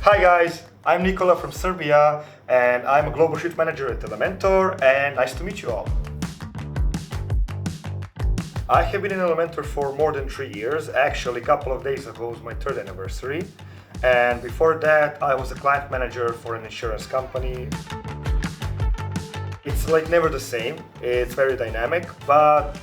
Hi guys, I'm Nikola from Serbia and I'm a global shoot manager at Elementor, and nice to meet you all. I have been in Elementor for more than 3 years. Actually, a couple of days ago was my third anniversary. And before that, I was a client manager for an insurance company. It's like never the same. It's very dynamic, but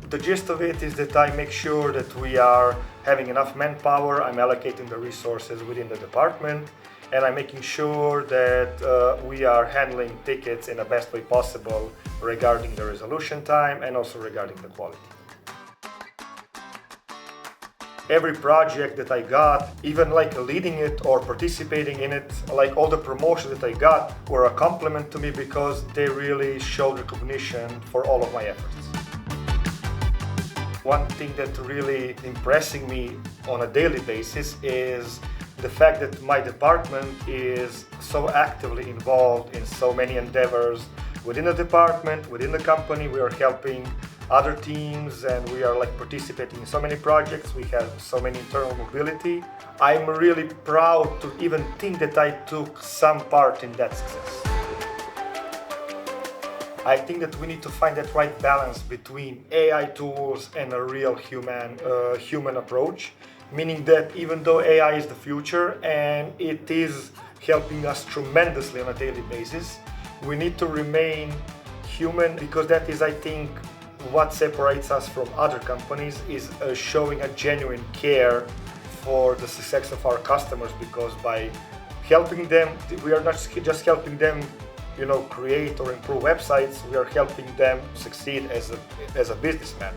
the gist of it is that I make sure that we are having enough manpower, I'm allocating the resources within the department, and I'm making sure that we are handling tickets in the best way possible regarding the resolution time and also regarding the quality. Every project that I got, even like leading it or participating in it, like all the promotions that I got were a compliment to me because they really showed recognition for all of my efforts. One thing that really impressing me on a daily basis is the fact that my department is so actively involved in so many endeavors within the department, within the company. We are helping other teams and we are like participating in so many projects. We have so many internal mobility. I'm really proud to even think that I took some part in that success. I think that we need to find that right balance between AI tools and a real human approach, meaning that even though AI is the future and it is helping us tremendously on a daily basis, we need to remain human, because that is, I think, what separates us from other companies, is showing a genuine care for the success of our customers, because by helping them, we are not just helping them create or improve websites, we are helping them succeed as a businessman.